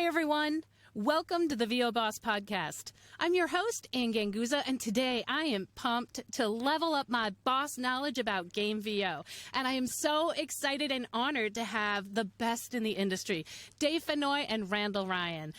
Hey everyone, welcome to the VO Boss Podcast. I'm your host, Ann Ganguza, and today I am pumped to level up my boss knowledge about game VO. And I am so excited and honored to have the best in the industry, Dave Fennoy and Randall Ryan.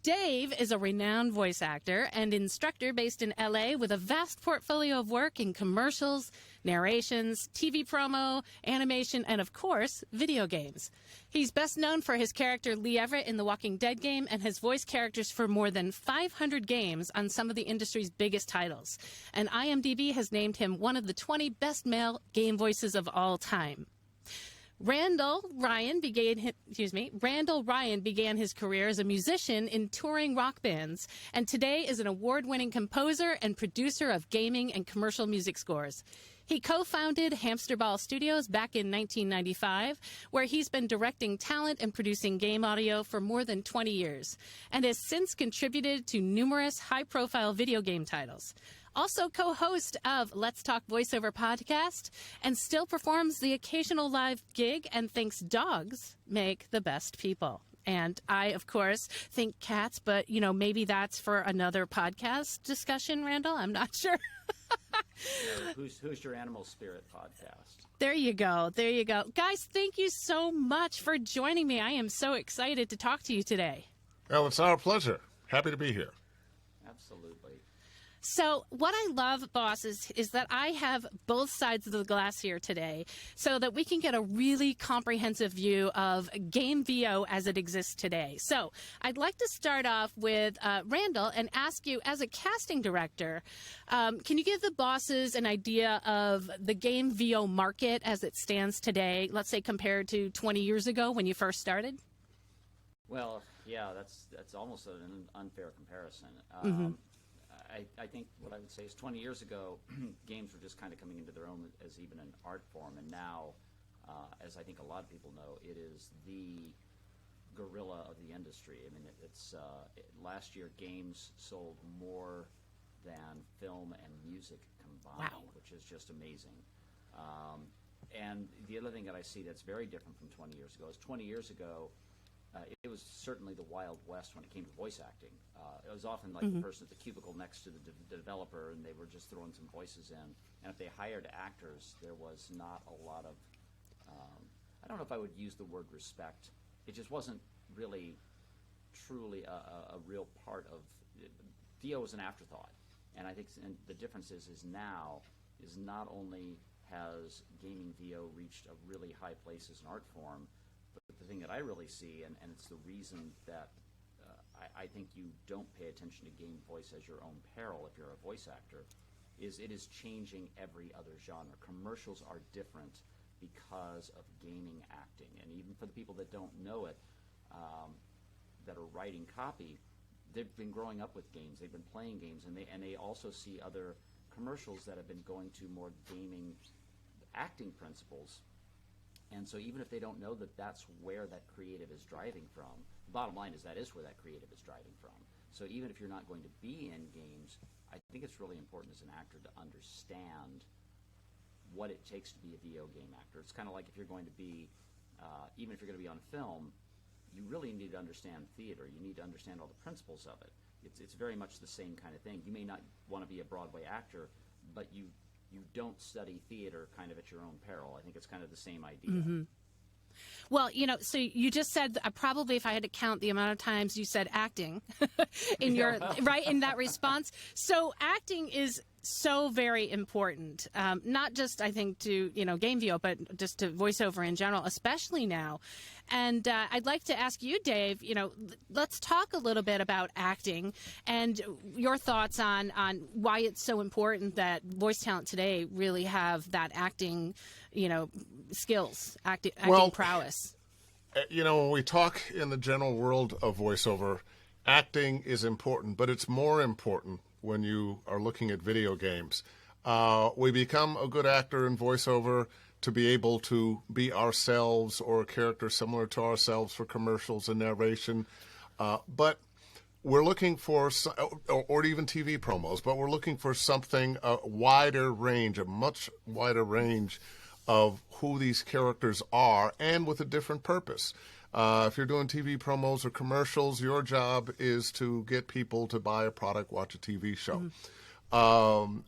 Dave is a renowned voice actor and instructor based in LA with a vast portfolio of work in commercials, narrations, TV promo, animation, and of course, video games. He's best known for his character Lee Everett in the Walking Dead game and has voiced characters for more than 500 games on some of the industry's biggest titles. And IMDb has named him one of the 20 best male game voices of all time. Randall Ryan began his career as a musician in touring rock bands, and today is an award-winning composer and producer of gaming and commercial music scores. He co-founded Hamsterball Studios back in 1995, where he's been directing talent and producing game audio for more than 20 years, and has since contributed to numerous high-profile video game titles. Also co-host of Let's Talk Voiceover podcast, and still performs the occasional live gig and thinks dogs make the best people. And I, of course, think cats, but, maybe that's for another podcast discussion, Randall. I'm not sure. Who's your animal spirit podcast? There you go. There you go. Guys, thank you so much for joining me. I am so excited to talk to you today. Well, it's our pleasure. Happy to be here. Absolutely. So what I love, bosses, is that I have both sides of the glass here today so that we can get a really comprehensive view of game VO as it exists today. So I'd like to start off with Randall and ask you, as a casting director, can you give the bosses an idea of the game VO market as it stands today, let's say compared to 20 years ago when you first started? Well, yeah, that's almost an unfair comparison. I think what I would say is 20 years ago, games were just kind of coming into their own as even an art form, and now, as I think a lot of people know, it is the gorilla of the industry. I mean, last year games sold more than film and music combined, Wow. which is just amazing. And the other thing that I see that's very different from 20 years ago is 20 years ago, it was certainly the Wild West when it came to voice acting. It was often like the person at the cubicle next to the developer, and they were just throwing some voices in. And if they hired actors, there was not a lot of, I don't know if I would use the word respect. It just wasn't really truly a real part of, VO was an afterthought. And I think the difference is now is not only has gaming VO reached a really high place as an art form, but the thing that I really see, and it's the reason that I think you don't pay attention to game voice as your own peril if you're a voice actor, is it is changing every other genre. Commercials are different because of gaming acting. And even for the people that don't know it, that are writing copy, they've been growing up with games. They've been playing games, and they also see other commercials that have been going to more gaming acting principles. And so even if they don't know that that's where that creative is driving from, the bottom line is that is where that creative is driving from. So even if you're not going to be in games, I think it's really important as an actor to understand what it takes to be a VO game actor. It's kind of like if you're going to be, even if you're going to be on film, you really need to understand theater. You need to understand all the principles of it. It's very much the same kind of thing. You may not want to be a Broadway actor, but you don't study theater kind of at your own peril. I think it's kind of the same idea. Mm-hmm. Well, so you just said probably if I had to count the amount of times you said acting in your right in that response. So acting is so very important, not just I think to game VO, but just to voiceover in general, especially now. And I'd like to ask you, Dave. Let's talk a little bit about acting and your thoughts on why it's so important that voice talent today really have that acting, skills, acting prowess. When we talk in the general world of voiceover, acting is important, but it's more important when you are looking at video games. We become a good actor in voiceover to be able to be ourselves or a character similar to ourselves for commercials and narration. But we're looking for, or even TV promos, but we're looking for something, a wider range, a much wider range of who these characters are and with a different purpose. If you're doing TV promos or commercials, your job is to get people to buy a product, watch a TV show.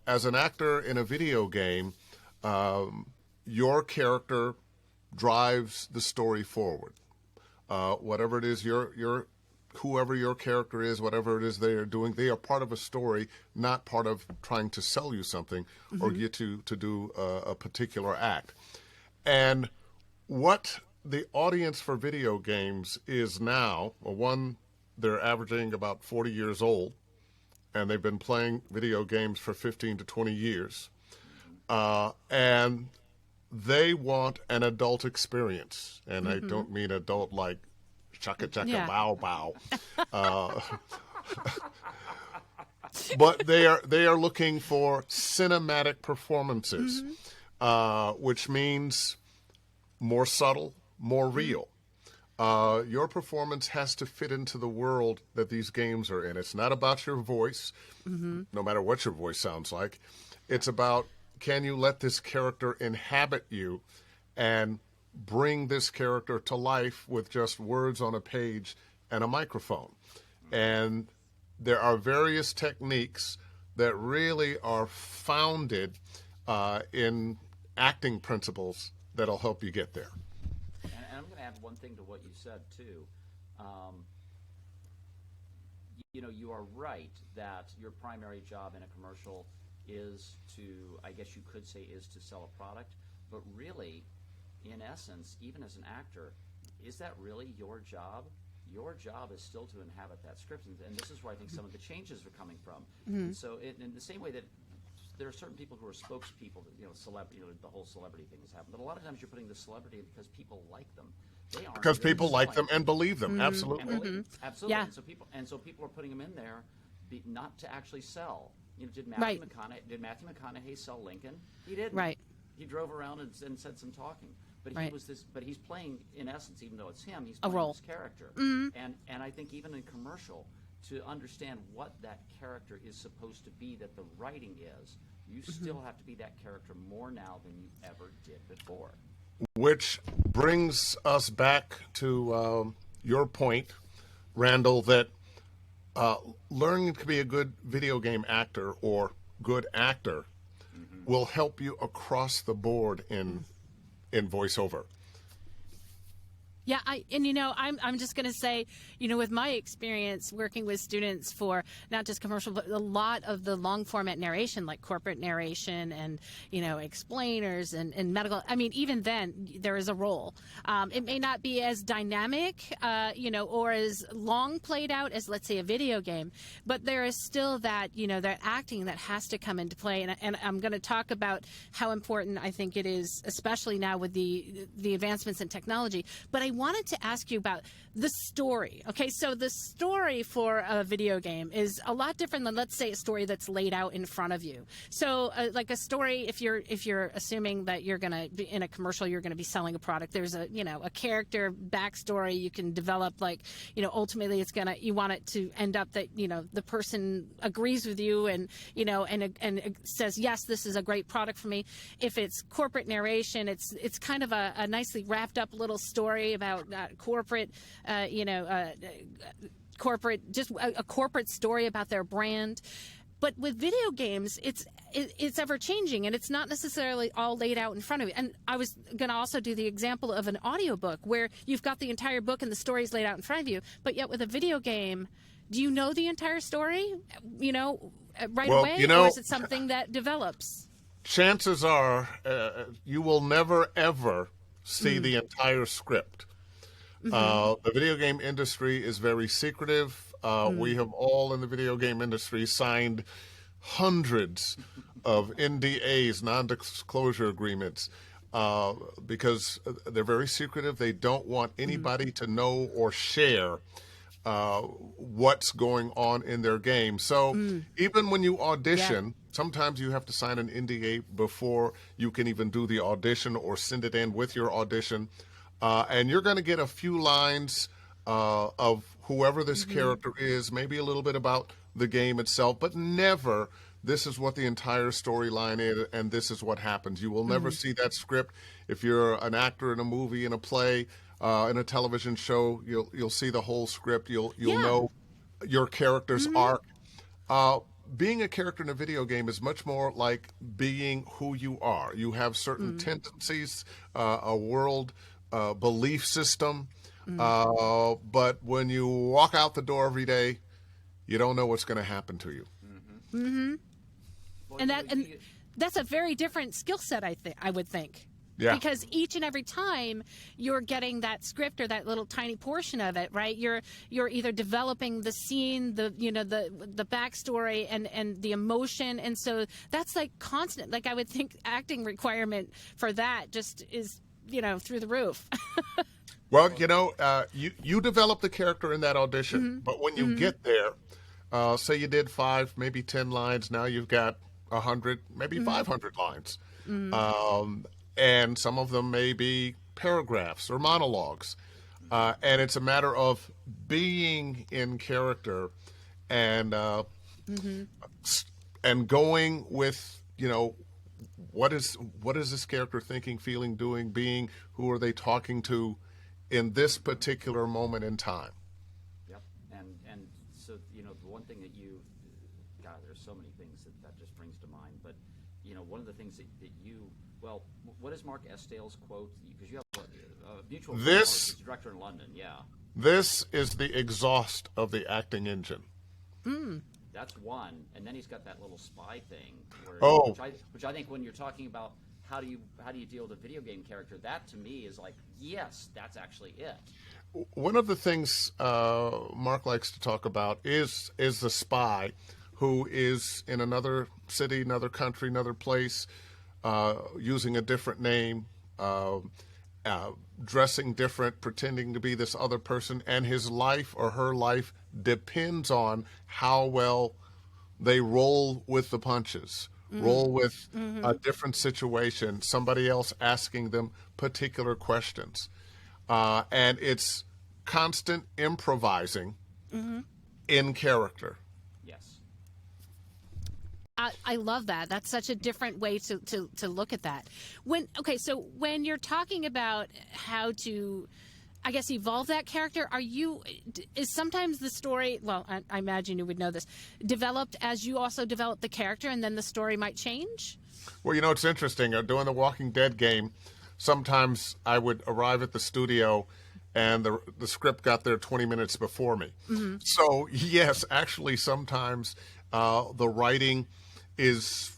As an actor in a video game, your character drives the story forward. Whatever it is whoever your character is, whatever it is they are doing, they are part of a story, not part of trying to sell you something or get you to do a particular act. And what the audience for video games is now, they're averaging about 40 years old, and they've been playing video games for 15 to 20 years. And they want an adult experience. And I don't mean adult like chaka chaka bow bow. But they are looking for cinematic performances, which means more subtle, more real. Your performance has to fit into the world that these games are in. It's not about your voice, no matter what your voice sounds like. It's about, can you let this character inhabit you and bring this character to life with just words on a page and a microphone? And there are various techniques that really are founded in acting principles that'll help you get there. And I'm going to add one thing to what you said, too. You are right that your primary job in a commercial is to, I guess you could say, is to sell a product. But really, in essence, even as an actor, is that really your job? Your job is still to inhabit that script, and this is where I think some of the changes are coming from. And so, in the same way that there are certain people who are spokespeople, the whole celebrity thing has happened. But a lot of times you're putting the celebrity in because people like them. They aren't Because really people like them selling. and believe them. Absolutely. And believe, absolutely. Yeah. And so people are putting them in there, not to actually sell. Did Matthew McConaughey sell Lincoln? He didn't. Right. He drove around and said some talking. But Right. But he's playing, in essence, even though it's him, he's playing role. his character. And I think even in commercial, to understand what that character is supposed to be, that the writing is, you still have to be that character more now than you ever did before. Which brings us back to your point, Randall, that learning to be a good video game actor or good actor will help you across the board in voiceover. Yeah, I'm just going to say, with my experience working with students for not just commercial, but a lot of the long format narration, like corporate narration and, explainers and medical. I mean, even then, there is a role. It may not be as dynamic, or as long played out as, let's say, a video game, but there is still that, that acting that has to come into play. And I'm going to talk about how important I think it is, especially now with the advancements in technology. But I wanted to ask you about the story. Okay, so the story for a video game is a lot different than, let's say, a story that's laid out in front of you. So, like a story, if you're assuming that you're going to be in a commercial, you're going to be selling a product. There's a character backstory you can develop. Like, ultimately, you want it to end up that the person agrees with you and and says, yes, this is a great product for me. If it's corporate narration, it's kind of a nicely wrapped up little story about corporate, just a corporate story about their brand. But with video games, it's ever changing, and it's not necessarily all laid out in front of you. And I was going to also do the example of an audiobook where you've got the entire book and the story's laid out in front of you. But yet with a video game, do you know the entire story, right away, or is it something that develops? Chances are you will never, ever see the entire script. The video game industry is very secretive. We have all in the video game industry signed hundreds of NDAs, non-disclosure agreements, because they're very secretive. They don't want anybody to know or share what's going on in their game. So even when you audition, sometimes you have to sign an NDA before you can even do the audition or send it in with your audition. And you're going to get a few lines of whoever this character is, maybe a little bit about the game itself, but never, this is what the entire storyline is and this is what happens. You will never see that script. If you're an actor in a movie, in a play, In a television show, you'll see the whole script. You'll Yeah. know your character's arc. Being a character in a video game is much more like being who you are. You have certain tendencies, a world belief system, but when you walk out the door every day, you don't know what's going to happen to you. Well, And you know, that's a very different skill set, I would think. Yeah. Because each and every time you're getting that script or that little tiny portion of it, right? You're either developing the scene, the backstory and the emotion, and so that's like constant. Like I would think acting requirement for that just is through the roof. Well, you develop the character in that audition, but when you get there, say you did 5, maybe 10 lines, now you've got 100, maybe 500 lines. And some of them may be paragraphs or monologues. And it's a matter of being in character and and going with, what is this character thinking, feeling, doing, being, who are they talking to in this particular moment in time. Yep. And so, the one thing that God, there's so many things that just brings to mind, but, one of the things that you, well, what is Mark Estale's quote? Because you have a mutual friend, This- he's a director in London, yeah. This is the exhaust of the acting engine. That's one, and then he's got that little spy thing, Oh. which I think when you're talking about how do you deal with a video game character, that to me is like, yes, that's actually it. One of the things Mark likes to talk about is the spy who is in another city, another country, another place, using a different name, dressing different, pretending to be this other person, and his life or her life depends on how well they roll with the punches, roll with a different situation, somebody else asking them particular questions. And it's constant improvising in character. Yes. I love that. That's such a different way to look at that. So when you're talking about how to, I guess, evolve that character, is sometimes the story, well, I imagine you would know this, developed as you also develop the character and then the story might change? Well, it's interesting. Doing the Walking Dead game, sometimes I would arrive at the studio and the script got there 20 minutes before me. So, yes, actually, sometimes the writing is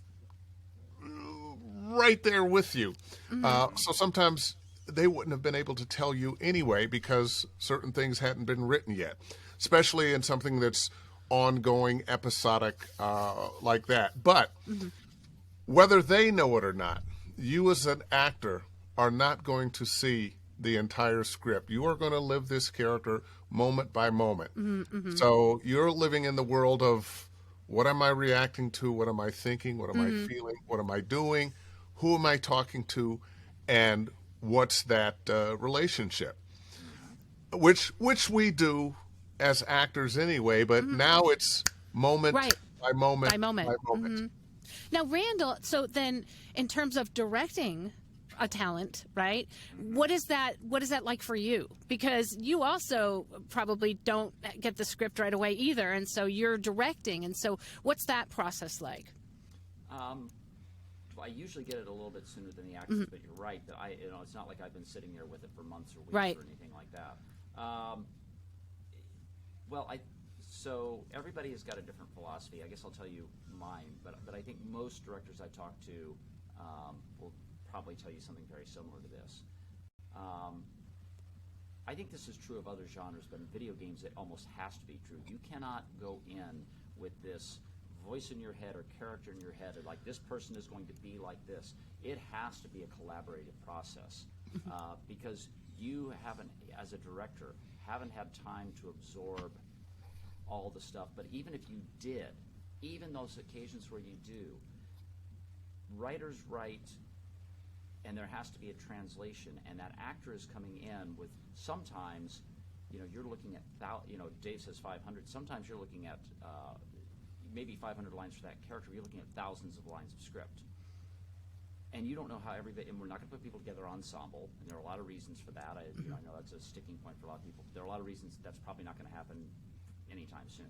right there with you. So sometimes they wouldn't have been able to tell you anyway because certain things hadn't been written yet, especially in something that's ongoing, episodic like that. But whether they know it or not, you as an actor are not going to see the entire script. You are going to live this character moment by moment. So you're living in the world of, what am I reacting to? What am I thinking? What am I feeling? What am I doing? Who am I talking to? And what's that relationship? Which we do as actors anyway, but now it's moment by moment By moment. by moment. Now, Randall, so then in terms of directing a talent, right? What is that like for you? Because you also probably don't get the script right away either, and so you're directing, and so what's that process like? I usually get it a little bit sooner than the actors, but you're right that it's not like I've been sitting there with it for months or weeks or anything like that. So everybody has got a different philosophy. I guess I'll tell you mine, but I think most directors I talk to will probably tell you something very similar to this. I think this is true of other genres, but in video games it almost has to be true. You cannot go in with this voice in your head or character in your head, or like this person is going to be like this. It has to be a collaborative process because you haven't, as a director, haven't had time to absorb all the stuff. But even if you did, even those occasions where you do, writers write, and there has to be a translation, and that actor is coming in with sometimes, you're looking at, Dave says 500. Sometimes you're looking at maybe 500 lines for that character. You're looking at thousands of lines of script. and you don't know how everybody, and we're not going to put people together ensemble, and there are a lot of reasons for that. I know that's a sticking point for a lot of people. But there are a lot of reasons that's probably not going to happen anytime soon.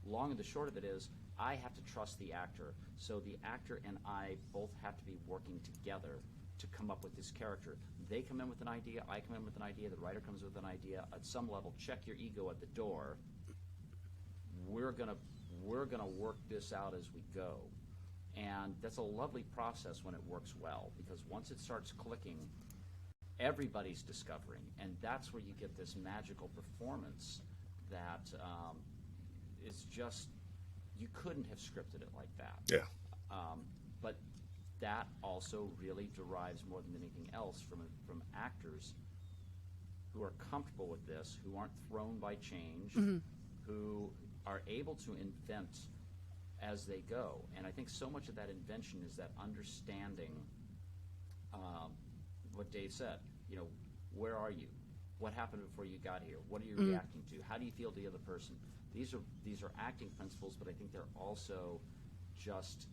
Long and the short of it is, I have to trust the actor. So the actor and I both have to be working together to come up with this character. They come in with an idea, I come in with an idea, the writer comes with an idea. At some level, check your ego at the door. We're gonna work this out as we go. And that's a lovely process when it works well, because once it starts clicking, everybody's discovering, and that's where you get this magical performance that is just, you couldn't have scripted it like that. Yeah. But that also really derives more than anything else from actors who are comfortable with this, who aren't thrown by change, who are able to invent as they go. And I think so much of that invention is that understanding what Dave said. You know, where are you? What happened before you got here? What are you reacting to? How do you feel the other person? These are acting principles, but I think they're also just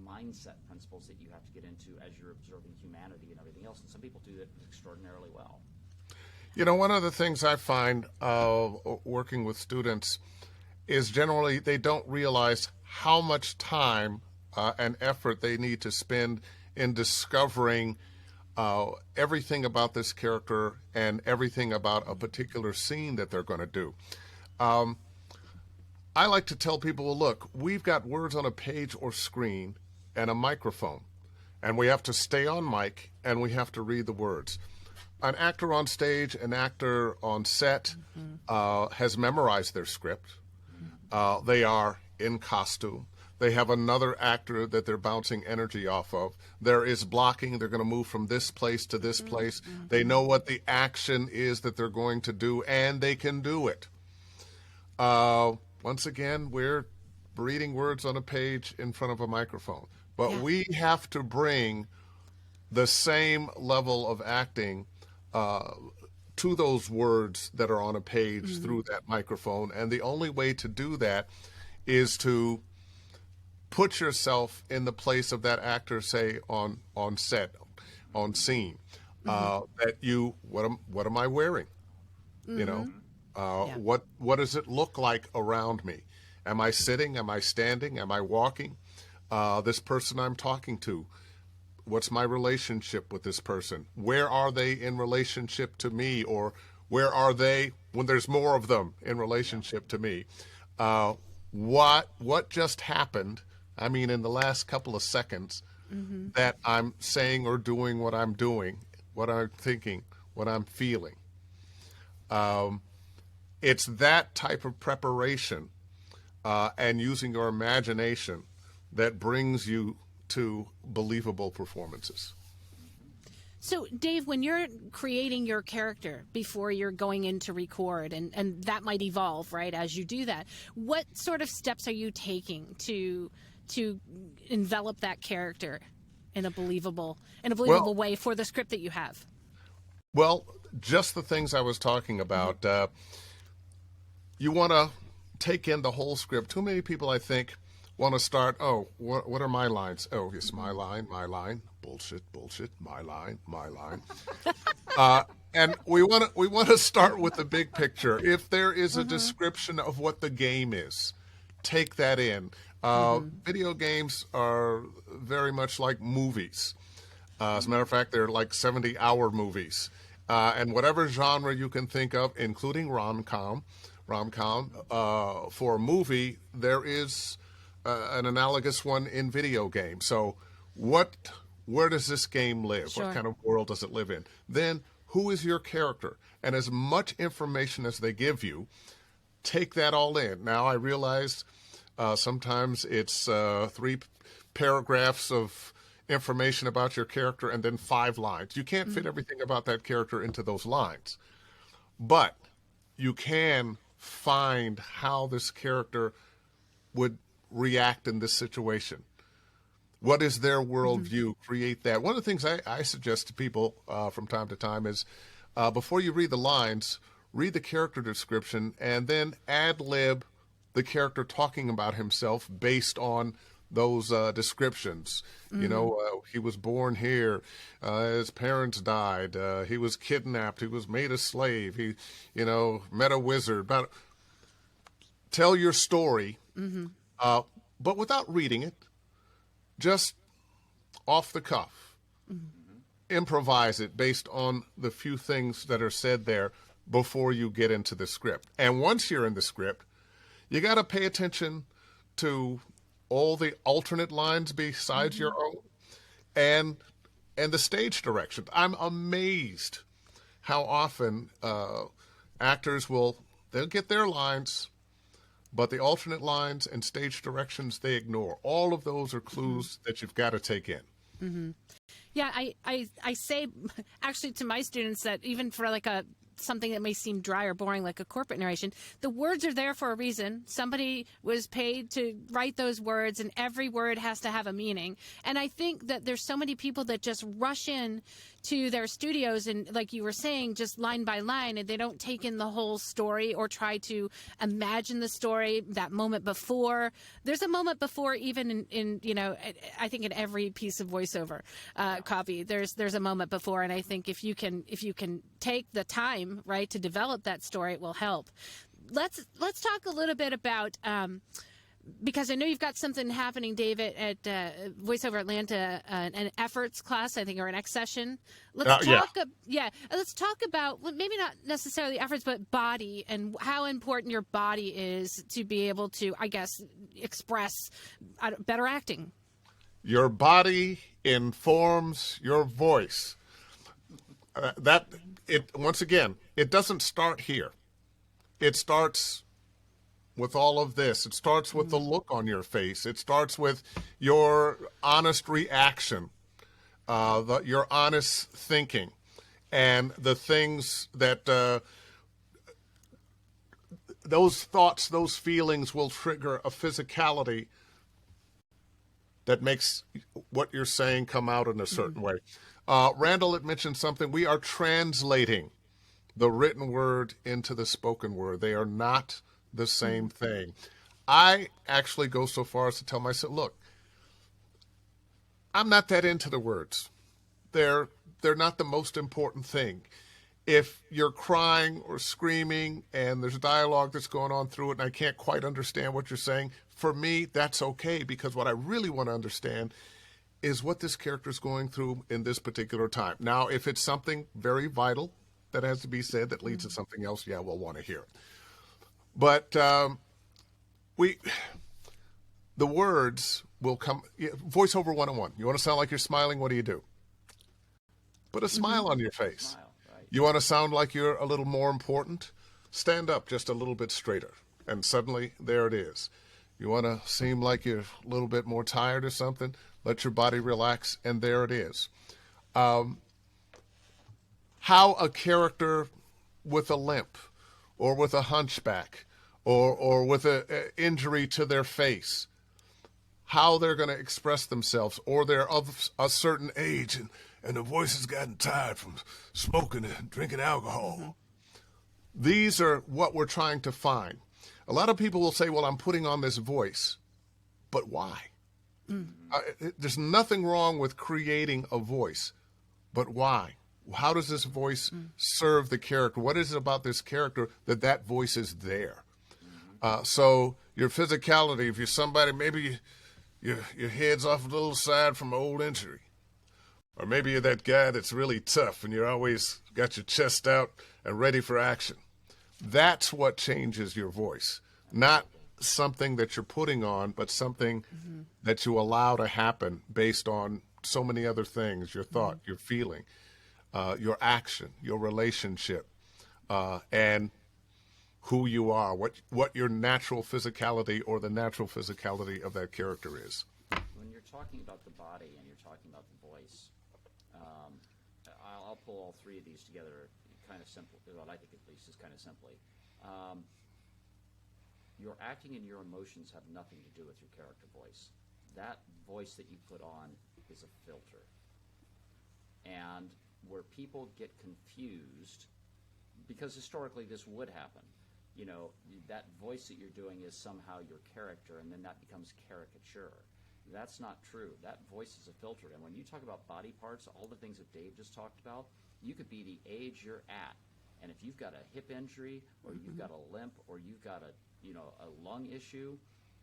mindset principles that you have to get into as you're observing humanity and everything else. And some people do that extraordinarily well. You know, one of the things I find working with students is generally they don't realize how much time and effort they need to spend in discovering everything about this character and everything about a particular scene that they're going to do. I like to tell people, well, look, we've got words on a page or screen and a microphone, and we have to stay on mic and we have to read the words. An actor on stage, an actor on set has memorized their script. They are in costume. They have another actor that they're bouncing energy off of. There is blocking. They're going to move from this place to this place. They know what the action is that they're going to do, and they can do it. Once again, we're reading words on a page in front of a microphone. But we have to bring the same level of acting to those words that are on a page through that microphone. And the only way to do that is to put yourself in the place of that actor, say, on set, on scene. That you, what am I wearing? You know? What does it look like around me? Am I sitting? Am I standing? Am I walking? This person I'm talking to, what's my relationship with this person? Where are they in relationship to me? Or where are they when there's more of them in relationship to me? What just happened, I mean, in the last couple of seconds, that I'm saying or doing what I'm doing, what I'm thinking, what I'm feeling? It's that type of preparation and using your imagination that brings you to believable performances. So, Dave, when you're creating your character before you're going in to record, and that might evolve, right, as you do that, what sort of steps are you taking to envelop that character in a believable way for the script that you have? Well, just the things I was talking about. You want to take in the whole script. Too many people, I think, want to start, what are my lines? Oh, yes, my line, bullshit, my line. And we want to start with the big picture. If there is a description of what the game is, take that in. Video games are very much like movies. As a matter of fact, they're like 70-hour movies. And whatever genre you can think of, including rom-com, for a movie, there is an analogous one in video games. So where does this game live? Sure. What kind of world does it live in? Then who is your character? And as much information as they give you, take that all in. Now, I realize sometimes it's 3 paragraphs of information about your character and then 5 lines. You can't fit everything about that character into those lines. But you can find how this character would react in this situation. What is their worldview? Create that. One of the things I suggest to people from time to time is before you read the lines, read the character description and then ad-lib the character talking about himself based on those descriptions. You know, he was born here, his parents died, he was kidnapped, he was made a slave, he, you know, met a wizard. But tell your story, but without reading it, just off the cuff. Improvise it based on the few things that are said there before you get into the script. And once you're in the script, you got to pay attention to all the alternate lines besides your own and the stage direction. I'm amazed how often actors they'll get their lines, but the alternate lines and stage directions they ignore. All of those are clues that you've got to take in. Yeah, I say actually to my students that even for like something that may seem dry or boring, like a corporate narration, the words are there for a reason. Somebody was paid to write those words, and every word has to have a meaning. And I think that there's so many people that just rush in to their studios and, like you were saying, just line by line, and they don't take in the whole story or try to imagine the story that moment before. There's a moment before, even in you know, I think in every piece of voiceover copy, there's a moment before, and I think if you can take the time, right, to develop that story, it will help. Let's talk a little bit about because I know you've got something happening, David, at VoiceOver Atlanta, an efforts class, I think, or an X session. Let's talk about maybe not necessarily efforts, but body and how important your body is to be able to, I guess, express better acting. Your body informs your voice. Once again, it doesn't start here. It starts with all of this. It starts with the look on your face. It starts with your honest reaction, your honest thinking, and the things that those thoughts, those feelings will trigger a physicality that makes what you're saying come out in a certain way. Randall had mentioned something. We are translating the written word into the spoken word. They are not the same thing. I actually go so far as to tell myself, look, I'm not that into the words. They're not the most important thing. If you're crying or screaming and there's dialogue that's going on through it and I can't quite understand what you're saying, for me, that's okay, because what I really want to understand is what this character is going through in this particular time. Now, if it's something very vital that has to be said that leads to something else, yeah, we'll want to hear it. But the words will come. Voiceover 101. You want to sound like you're smiling? What do? Put a smile on your face. Smile, right. You want to sound like you're a little more important? Stand up just a little bit straighter, and suddenly there it is. You want to seem like you're a little bit more tired or something? Let your body relax, and there it is. How a character with a limp or with a hunchback or with an injury to their face, how they're going to express themselves, or they're of a certain age and the voice has gotten tired from smoking and drinking alcohol. These are what we're trying to find. A lot of people will say, well, I'm putting on this voice, but why? There's nothing wrong with creating a voice, but why? How does this voice serve the character? What is it about this character that voice is there? So your physicality, if you're somebody, maybe your head's off a little side from an old injury. Or maybe you're that guy that's really tough and you're always got your chest out and ready for action. That's what changes your voice. Not something that you're putting on, but something that you allow to happen based on so many other things, your thought, your feeling, your action, your relationship, and who you are, what your natural physicality or the natural physicality of that character is. When you're talking about the body and you're talking about the voice, I'll pull all three of these together kind of simple, what I think at least is kind of simply. Your acting and your emotions have nothing to do with your character voice. That voice that you put on is a filter. And where people get confused, because historically this would happen, you know, that voice that you're doing is somehow your character, and then that becomes caricature. That's not true. That voice is a filter. And when you talk about body parts, all the things that Dave just talked about, you could be the age you're at. And if you've got a hip injury or you've got a limp or you've got a lung issue,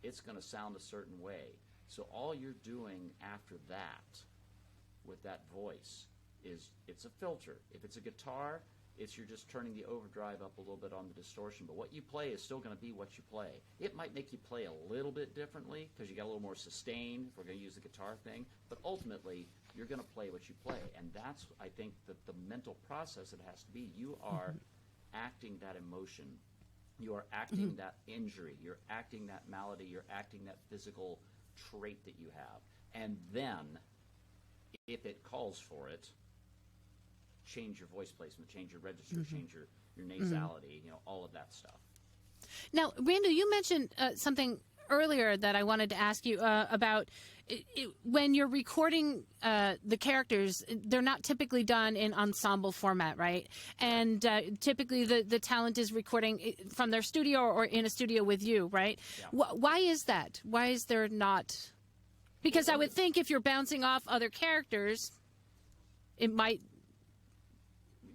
it's going to sound a certain way. So all you're doing after that with that voice is it's a filter. If it's a guitar, you're just turning the overdrive up a little bit on the distortion. But what you play is still going to be what you play. It might make you play a little bit differently because you got a little more sustain, if we're going to use the guitar thing. But ultimately, you're going to play what you play. And that's, I think, the mental process it has to be. You are acting that emotion. You are acting that injury. You're acting that malady. You're acting that physical trait that you have. And then, if it calls for it, change your voice placement, change your register, change your nasality, all of that stuff. Now, Randall, you mentioned something earlier that I wanted to ask you about. When you're recording the characters, they're not typically done in ensemble format, right? And typically the talent is recording from their studio or in a studio with you, right? Yeah. Why is that? Why is there not? Because I would think if you're bouncing off other characters, it might...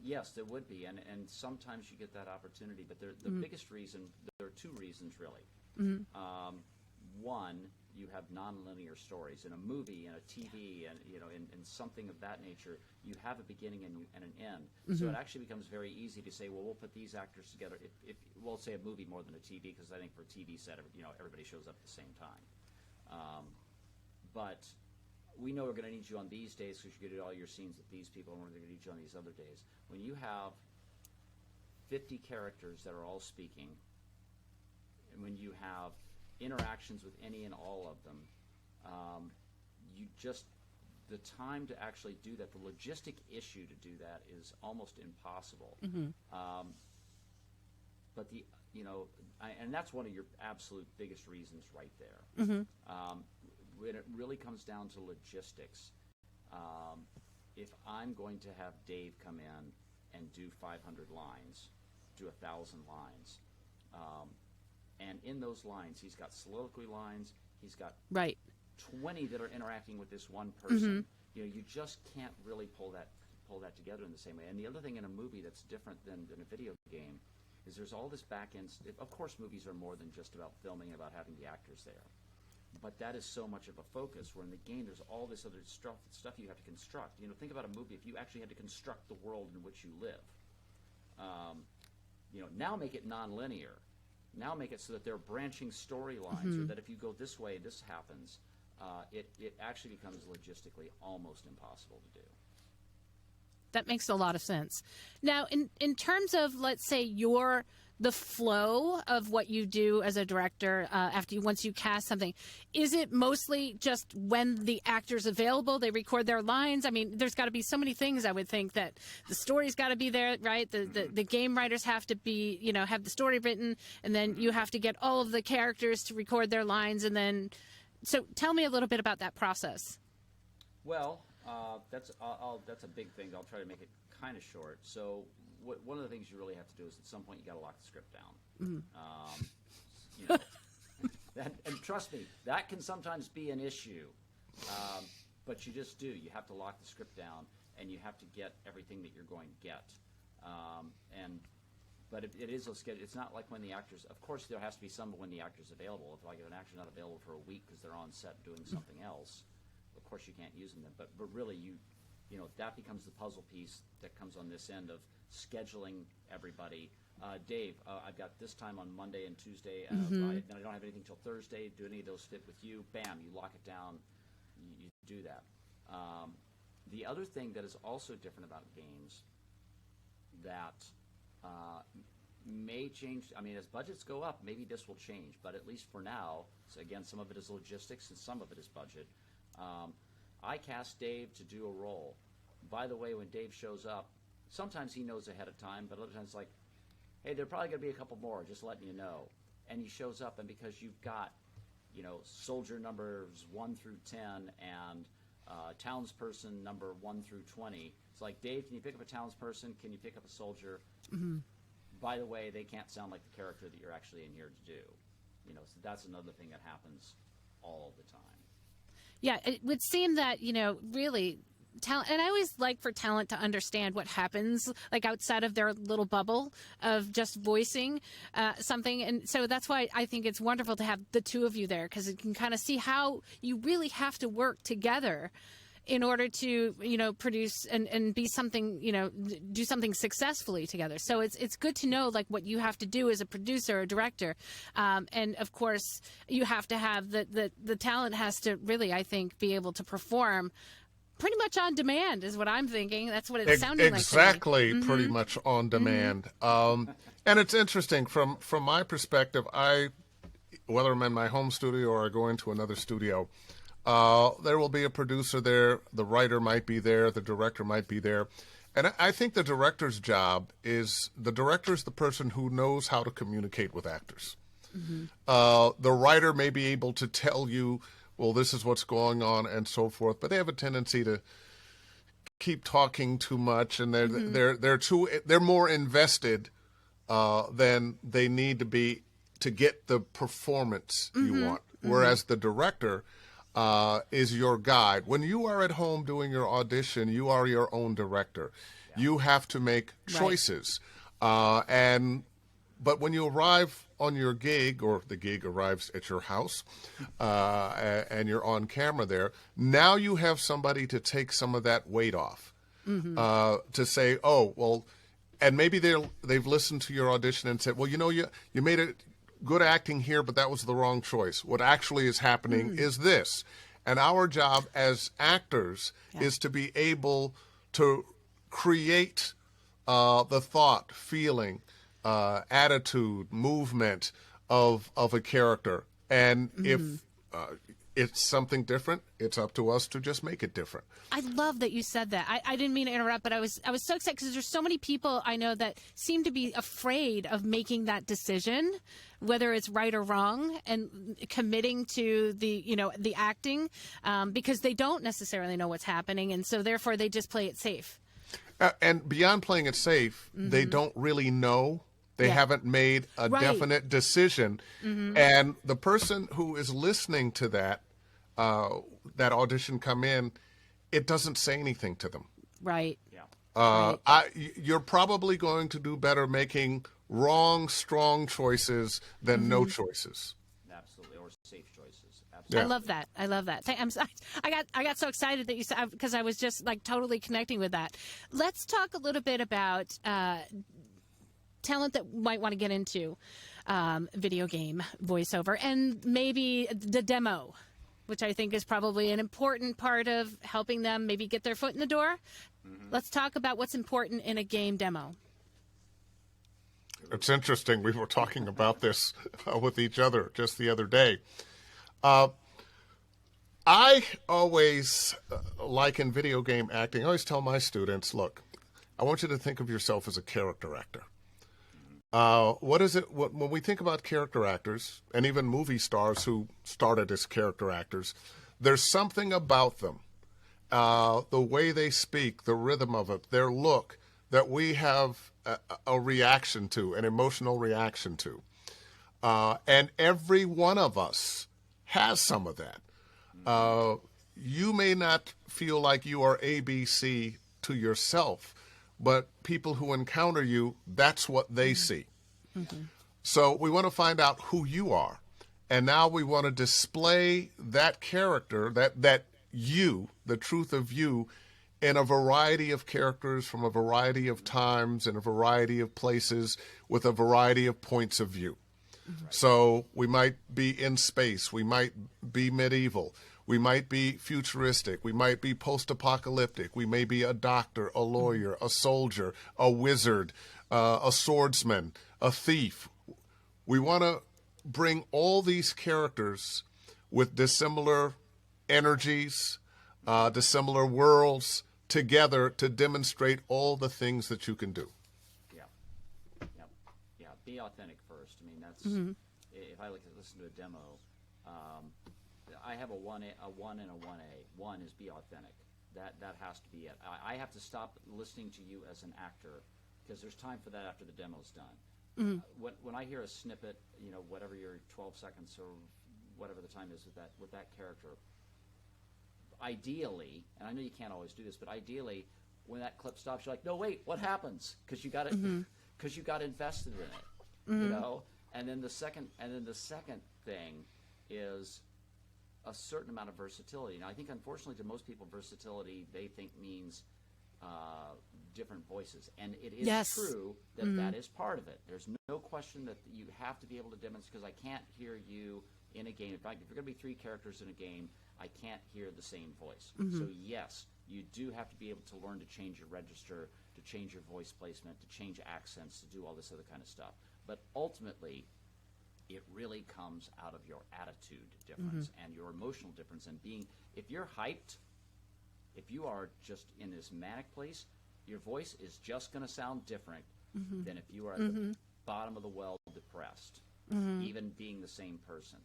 Yes, there would be, and sometimes you get that opportunity. But the biggest reason, there are two reasons really. One, you have nonlinear stories in a movie, in a TV, and in something of that nature. You have a beginning and an end. So it actually becomes very easy to say, well, we'll put these actors together. If we'll say a movie more than a TV, because I think for a TV set, everybody shows up at the same time. But we know we're going to need you on these days because you're going to do all your scenes with these people, and we're going to need you on these other days. When you have 50 characters that are all speaking, and when you have interactions with any and all of them, the time to actually do that, the logistic issue to do that is almost impossible. But and that's one of your absolute biggest reasons right there. When it really comes down to logistics, if I'm going to have Dave come in and do 500 lines, do 1,000 lines, and in those lines, he's got soliloquy lines, he's got 20 that are interacting with this one person. You just can't really pull that together in the same way. And the other thing in a movie that's different than a video game is there's all this back end. Of course, movies are more than just about filming and about having the actors there. But that is so much of a focus, where in the game there's all this other stuff you have to construct. Think about a movie. If you actually had to construct the world in which you live, now make it nonlinear. Now make it so that there are branching storylines, or that if you go this way, this happens. It actually becomes logistically almost impossible to do. That makes a lot of sense. Now, in terms of, let's say, the flow of what you do as a director once you cast something, is it mostly just when the actor's available, they record their lines? I mean, there's got to be so many things, I would think, that the story's got to be there, right? The game writers have to be, have the story written, and then you have to get all of the characters to record their lines, and then... So tell me a little bit about that process. Well, that's a big thing. I'll try to make it kind of short. So one of the things you really have to do is at some point you got to lock the script down. And trust me, that can sometimes be an issue. But you just do. You have to lock the script down, and you have to get everything that you're going to get. But it is a schedule. It's not like when the actors. Of course, there has to be some when the actor's available. If an actor's not available for a week because they're on set doing something else, of course you can't use them then. But really, that becomes the puzzle piece that comes on this end of scheduling everybody. Dave, I've got this time on Monday and Tuesday, and then I don't have anything till Thursday. Do any of those fit with you? Bam, you lock it down. You do that. The other thing that is also different about games that may change. I mean, as budgets go up, maybe this will change. But at least for now, so again, some of it is logistics and some of it is budget. I cast Dave to do a role. By the way, when Dave shows up, sometimes he knows ahead of time, but other times it's like, hey, there are probably going to be a couple more, just letting you know. And he shows up, and because you've got, soldier numbers 1 through 10 and townsperson number 1 through 20, it's like, Dave, can you pick up a townsperson? Can you pick up a soldier? By the way, they can't sound like the character that you're actually in here to do. So that's another thing that happens all the time. Yeah, it would seem that, really talent, and I always like for talent to understand what happens like outside of their little bubble of just voicing something. And so that's why I think it's wonderful to have the two of you there, because you can kind of see how you really have to work together in order to, produce and be something, do something successfully together. So it's good to know like what you have to do as a producer or director. And of course you have to have the talent has to really, I think, be able to perform pretty much on demand is what I'm thinking. That's what it's sounding like. Exactly, pretty much on demand. And it's interesting from my perspective, whether I'm in my home studio or I go into another studio, there will be a producer there, the writer might be there, the director might be there. And I think the director's job is, the director is the person who knows how to communicate with actors. The writer may be able to tell you, well, this is what's going on and so forth, but they have a tendency to keep talking too much, and they're more invested than they need to be to get the performance you want. Whereas the director is your guide. When you are at home doing your audition, you are your own director. Yeah. You have to make choices. But when you arrive on your gig, or the gig arrives at your house, and you're on camera there, now you have somebody to take some of that weight off, to say, oh, well, and maybe they've listened to your audition and said, well, you made it good acting here, but that was the wrong choice. What actually is happening is this. And our job as actors is to be able to create the thought, feeling, attitude, movement of a character. And if it's something different, it's up to us to just make it different. I love that you said that. I didn't mean to interrupt, but I was so excited because there's so many people I know that seem to be afraid of making that decision, whether it's right or wrong, and committing to the acting, because they don't necessarily know what's happening, and so therefore they just play it safe. And beyond playing it safe, they don't really know. They haven't made a definite decision. And the person who is listening to that audition come in, it doesn't say anything to them. Right. You're probably going to do better making wrong, strong choices than no choices. Absolutely, or safe choices. Absolutely. I love that. I got so excited that you said, because I was just like totally connecting with that. Let's talk a little bit about talent that might want to get into video game voiceover, and maybe the demo, which I think is probably an important part of helping them maybe get their foot in the door. Let's talk about what's important in a game demo. It's interesting. We were talking about this with each other just the other day. I always, like in video game acting, I always tell my students, look, I want you to think of yourself as a character actor. What is it, when we think about character actors, and even movie stars who started as character actors, there's something about them, the way they speak, the rhythm of it, their look, that we have a reaction to, an emotional reaction to. And every one of us has some of that. You may not feel like you are ABC to yourself, but people who encounter you, that's what they see. So we want to find out who you are. And now we want to display that character, that you, the truth of you, in a variety of characters from a variety of times in a variety of places with a variety of points of view. So we might be in space. We might be medieval. We might be futuristic. We might be post-apocalyptic. We may be a doctor, a lawyer, a soldier, a wizard, a swordsman, a thief. We want to bring all these characters with dissimilar energies, dissimilar worlds together to demonstrate all the things that you can do. Yeah. Be authentic first. I mean, that's if I listen to a demo. I have a 1 and a 1A. One is be authentic. That has to be it. I have to stop listening to you as an actor, because there's time for that after the demo's done. When I hear a snippet, whatever your 12 seconds or whatever the time is with that character, ideally, and I know you can't always do this, but ideally, when that clip stops, you're like, no, wait, what happens? Because you got it, because you got invested in it, you know. And then the second thing is a certain amount of versatility. Now, I think, unfortunately, to most people, versatility they think means different voices, and it is true that that is part of it. There's no question that you have to be able to demonstrate, because I can't hear you in a game. In fact, if you're going to be 3 characters in a game, I can't hear the same voice. So yes, you do have to be able to learn to change your register, to change your voice placement, to change accents, to do all this other kind of stuff. But ultimately, it really comes out of your attitude difference and your emotional difference. And if you're hyped, if you are just in this manic place, your voice is just going to sound different than if you are at the bottom of the well, depressed, even being the same person.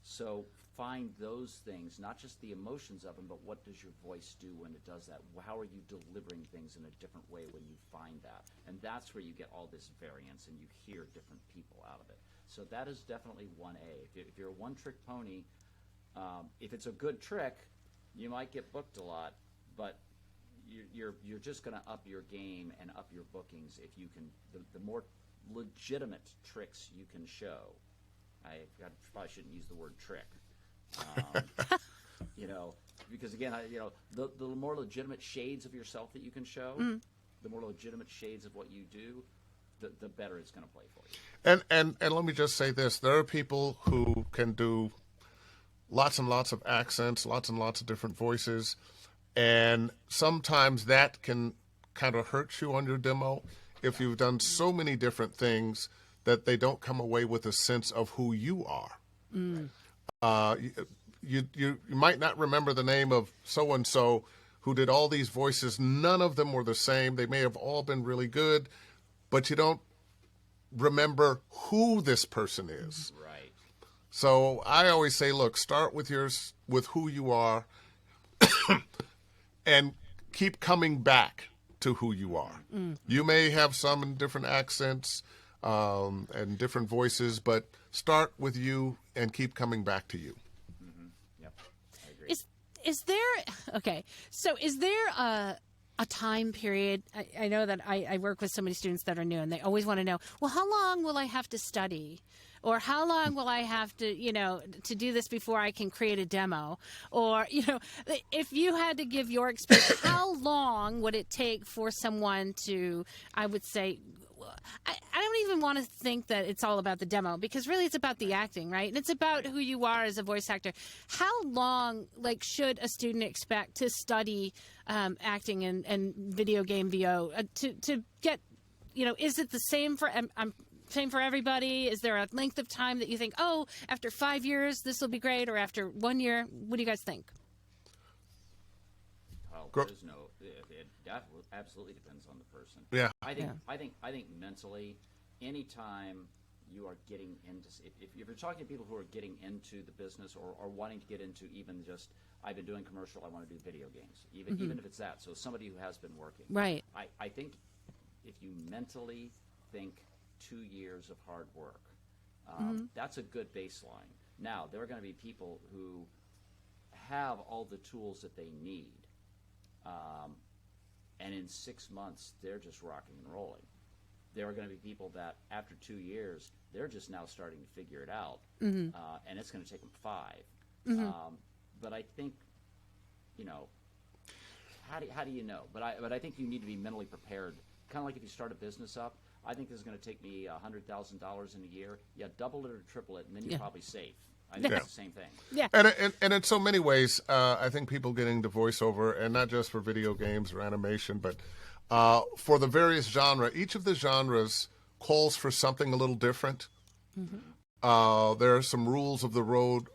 So find those things, not just the emotions of them, but what does your voice do when it does that? How are you delivering things in a different way when you find that? And that's where you get all this variance and you hear different people out of it. So that is definitely 1A. If you're a one-trick pony, if it's a good trick, you might get booked a lot, but you're just going to up your game and up your bookings if you can. The more legitimate tricks you can show. I probably shouldn't use the word trick, you know, because again, the more legitimate shades of yourself that you can show, the more legitimate shades of what you do, the better it's going to play for you. And let me just say this: there are people who can do lots and lots of accents, lots and lots of different voices, and sometimes that can kind of hurt you on your demo if you've done so many different things that they don't come away with a sense of who you are. You might not remember the name of so-and-so who did all these voices. None of them were the same. They may have all been really good, but you don't remember who this person is. Right. So I always say, look, start with who you are and keep coming back to who you are. You may have some in different accents, and different voices, but start with you and keep coming back to you. Yep, I agree. Is there a time period? I know that I work with so many students that are new, and they always want to know, well, how long will I have to study? Or how long will I have to, to do this before I can create a demo? Or, if you had to give your experience, how long would it take for someone to, I would say, I don't even want to think that it's all about the demo, because really it's about the acting, right? And it's about who you are as a voice actor. How long, should a student expect to study acting and video game VO to get, is it the same for same for everybody? Is there a length of time that you think, after 5 years this will be great, or after 1 year? What do you guys think? There's no. It absolutely depends on the person. Yeah. I think mentally, anytime you are getting into, if you're talking to people who are getting into the business or wanting to get into even just, I've been doing commercial, I want to do video games, even if it's that. So somebody who has been working. Right. I think if you mentally think 2 years of hard work, that's a good baseline. Now, there are going to be people who have all the tools that they need. And in 6 months, they're just rocking and rolling. There are going to be people that after 2 years, they're just now starting to figure it out, and it's going to take them 5. But I think, how do you know? But I think you need to be mentally prepared. Kind of like if you start a business up, I think this is going to take me $100,000 in a year. Yeah, double it or triple it, and then you're probably safe. I think it's the same thing. Yeah. And in so many ways, I think people getting into voiceover, and not just for video games or animation, but for the various genre, each of the genres calls for something a little different. There are some rules of the road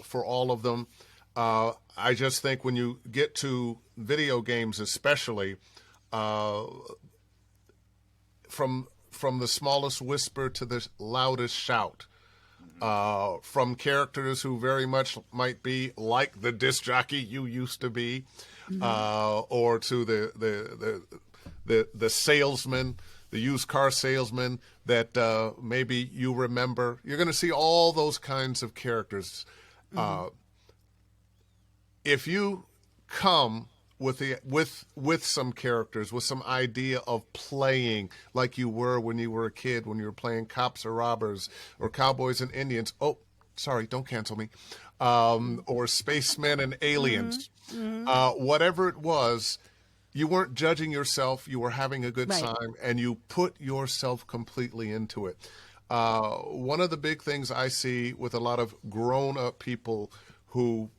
for all of them. I just think when you get to video games especially, from the smallest whisper to the loudest shout, from characters who very much might be like the disc jockey you used to be, or to the salesman, the used car salesman that maybe you remember. You're going to see all those kinds of characters. If you come with some characters, with some idea of playing like you were when you were a kid, when you were playing cops or robbers or cowboys and Indians. Oh, sorry, don't cancel me. Or spacemen and aliens. Whatever it was, you weren't judging yourself. You were having a good Right. time, and you put yourself completely into it. One of the big things I see with a lot of grown-up people who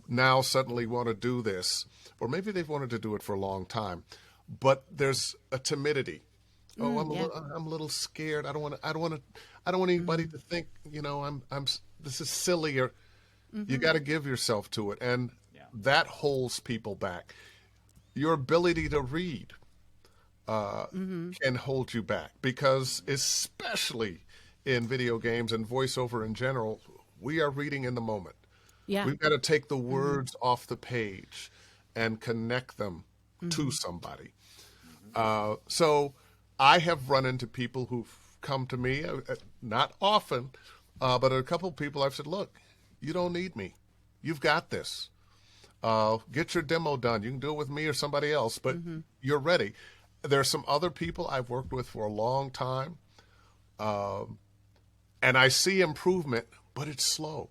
now suddenly want to do this, or maybe they've wanted to do it for a long time, but there's a timidity. Oh, I'm a little scared. I don't want anybody to think, this is silly, or you got to give yourself to it, and that holds people back. Your ability to read can hold you back, because especially in video games and voiceover in general, we are reading in the moment. Yeah. We've got to take the words off the page and connect them to somebody. So I have run into people who've come to me, not often, but a couple of people I've said, look, you don't need me. You've got this. Get your demo done. You can do it with me or somebody else, but you're ready. There's some other people I've worked with for a long time, and I see improvement, but it's slow.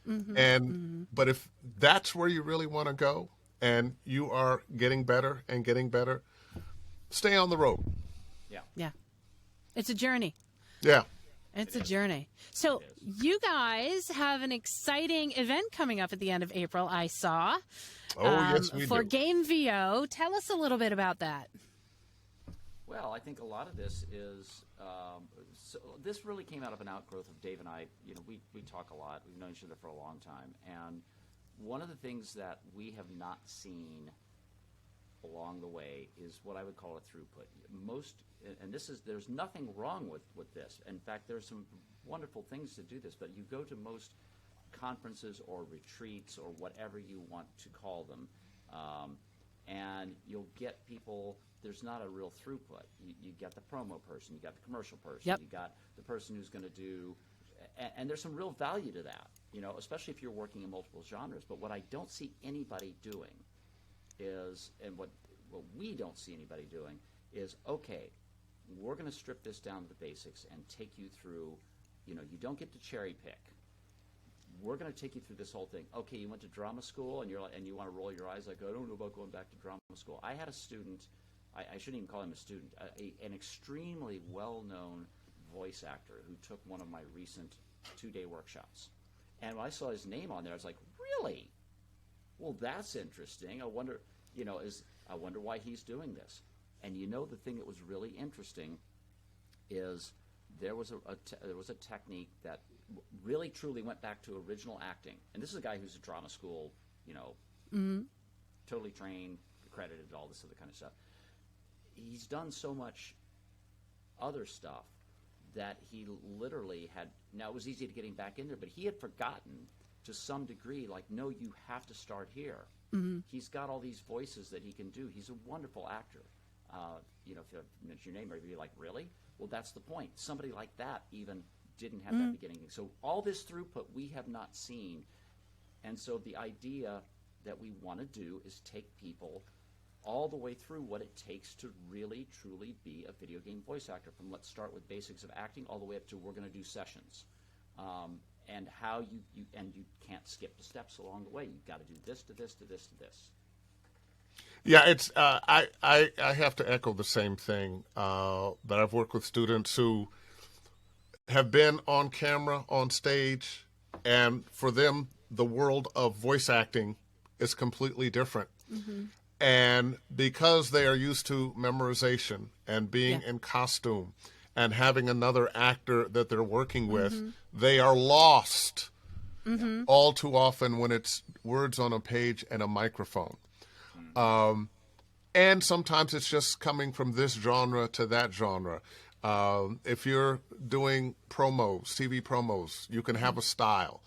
But if that's where you really want to go and you are getting better and getting better, stay on the road. Yeah. It's a journey. Yeah. It's a journey. So you guys have an exciting event coming up at the end of April, I saw. Yes, we for do. Game VO. Tell us a little bit about that. Well, I think a lot of this is so this really came out of an outgrowth of Dave and I. We talk a lot. We've known each other for a long time, and one of the things that we have not seen along the way is what I would call a throughput. There's nothing wrong with this. In fact, there's some wonderful things to do this, but you go to most conferences or retreats or whatever you want to call them, and you'll get people. There's not a real throughput. You got the promo person, you got the commercial person, Yep. you got the person who's going to do, and there's some real value to that, especially if you're working in multiple genres. But what I don't see anybody doing is, and what we don't see anybody doing is, okay, we're going to strip this down to the basics and take you through, you don't get to cherry pick. We're going to take you through this whole thing. Okay, you went to drama school and you want to roll your eyes like, I don't know about going back to drama school. I had a student, I shouldn't even call him a student, an extremely well-known voice actor who took one of my recent 2-day workshops. And when I saw his name on there, I was like, really? Well, that's interesting. I wonder why he's doing this. And the thing that was really interesting is there was a technique that really truly went back to original acting. And this is a guy who's a drama school, totally trained, accredited, all this other kind of stuff. He's done so much other stuff that he literally had. Now, it was easy to get him back in there, but he had forgotten to some degree, like, no, you have to start here. He's got all these voices that he can do. He's a wonderful actor. If you mention your name, maybe you're like, really? Well, that's the point. Somebody like that even didn't have that beginning. So all this throughput we have not seen. And so the idea that we want to do is take people all the way through what it takes to really, truly be a video game voice actor. From let's start with basics of acting all the way up to we're going to do sessions. And how you can't skip the steps along the way. You've got to do this to this to this to this. Yeah, it's I have to echo the same thing. That I've worked with students who have been on camera, on stage, and for them, the world of voice acting is completely different. And because they are used to memorization and being in costume and having another actor that they're working with, they are lost all too often when it's words on a page and a microphone. And sometimes it's just coming from this genre to that genre. If you're doing promos, TV promos, you can have a style.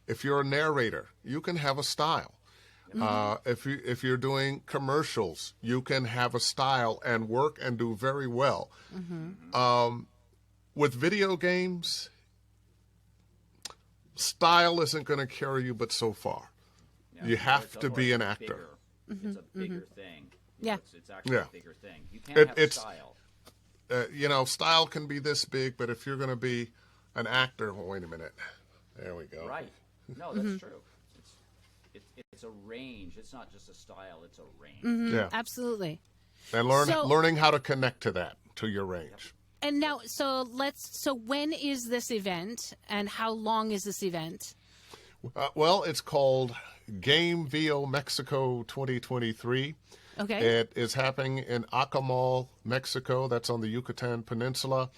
If you're a narrator, you can have a style. If you're doing commercials, you can have a style and work and do very well. With video games, style isn't going to carry you but so far. You have to be an actor. It's a bigger thing. Yeah. It's actually Yeah. a bigger thing. You can't have It's style. Style can be this big, but if you're going to be an actor, well, wait a minute. There we go. Right. No, that's true. It's a range. It's not just a style. It's a range. Yeah. Absolutely. And So- learning how to connect to that, to your range. And now, so when is this event and how long is this event? Well, it's called Game VO Mexico 2023. Okay. It is happening in Acamal, Mexico. That's on the Yucatan Peninsula.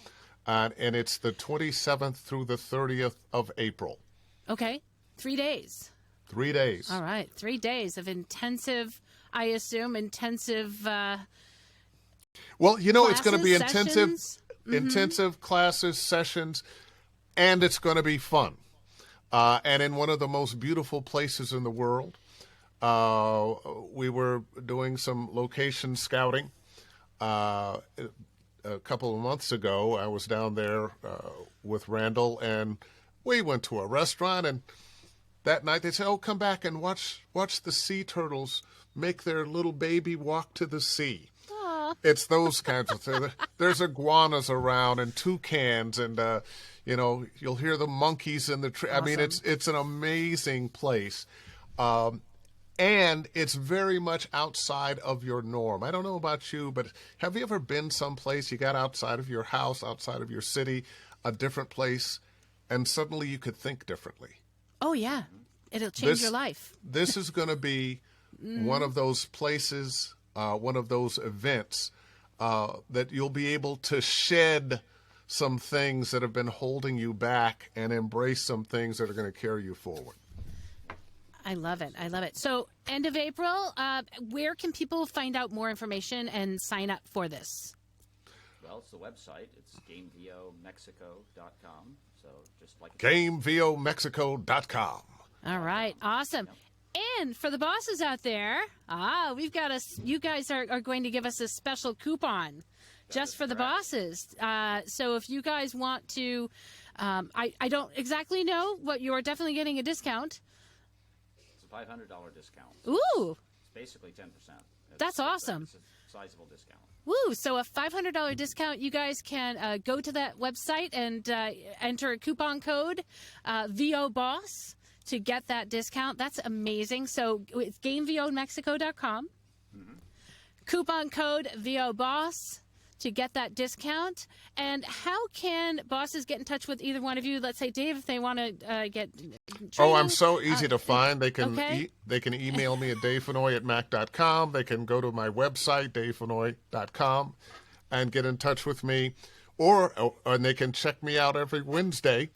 And it's the 27th through the 30th of April. Okay. 3 days. 3 days. All right. 3 days of intensive, I assume, intensive Well, it's going to be classes, intensive, sessions? intensive classes, sessions, and it's going to be fun. And in one of the most beautiful places in the world. We were doing some location scouting. A couple of months ago, I was down there with Randall, and we went to a restaurant, and that night they said, "Oh, come back and watch the sea turtles make their little baby walk to the sea." Aw. It's those kinds of things. There's iguanas around and toucans, and you'll hear the monkeys in the tree. I mean, it's an amazing place, and it's very much outside of your norm. I don't know about you, but have you ever been someplace you got outside of your house, outside of your city, a different place, and suddenly you could think differently? Oh, yeah. It'll change your life. This is going to be one of those places, one of those events that you'll be able to shed some things that have been holding you back and embrace some things that are going to carry you forward. I love it. I love it. So, end of April, where can people find out more information and sign up for this? Well, it's the website. It's gamevomexico.com. So just like GameVOMexico.com. All right. Awesome. And for the bosses out there, we've got you guys are going to give us a special coupon just for the bosses. So if you guys want to, I don't exactly know what you're definitely getting a discount. It's a $500 discount. Ooh, It's basically 10%. That's awesome. It's a sizable discount. woo. So a $500 discount. You guys can go to that website and enter a coupon code VOBOSS to get that discount. That's amazing. So it's GameVOMexico.com. Coupon code VOBOSS to get that discount. And how can bosses get in touch with either one of you? Let's say, Dave, if they want to get training. Oh, I'm so easy to find. They can okay. they can email me at davefennoy@mac.com. They can go to my website, davefennoy.com, and get in touch with me. And they can check me out every Wednesday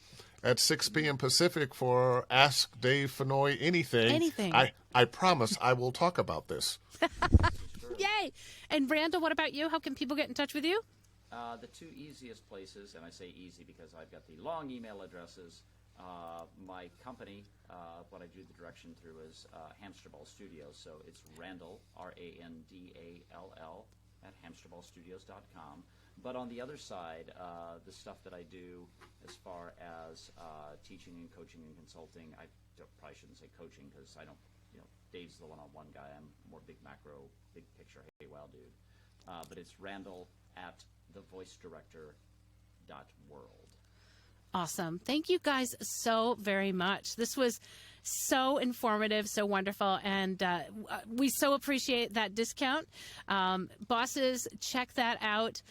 at 6 p.m. Pacific for Ask Dave Fennoy Anything. Anything. I promise I will talk about this. Yay! And Randall, what about you? How can people get in touch with you? The two easiest places, and I say easy because I've got the long email addresses. My company, what I do the direction through is Hamsterball Studios. So it's Randall, RANDALL, at hamsterballstudios.com. But on the other side, the stuff that I do as far as teaching and coaching and consulting, I probably shouldn't say coaching because I don't, Dave's the one-on-one guy. I'm more big macro, big picture, hey, wow, dude. But it's Randall at thevoicedirector.world. Awesome. Thank you guys so very much. This was so informative, so wonderful, and we so appreciate that discount. Bosses, check that out.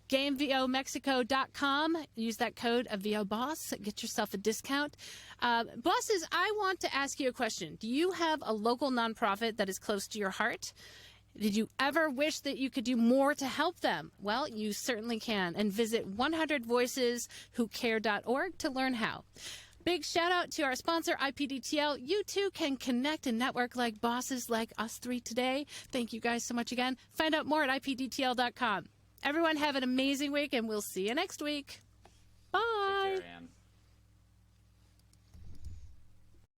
GameVOMexico.com. Use that code of VOBOSS. Get yourself a discount. Bosses, I want to ask you a question. Do you have a local nonprofit that is close to your heart? Did you ever wish that you could do more to help them? Well, you certainly can. And visit 100voiceswhocare.org to learn how. Big shout out to our sponsor, IPDTL. You too can connect and network like bosses like us three today. Thank you guys so much again. Find out more at IPDTL.com. Everyone have an amazing week, and we'll see you next week. Bye. Take care, Ann.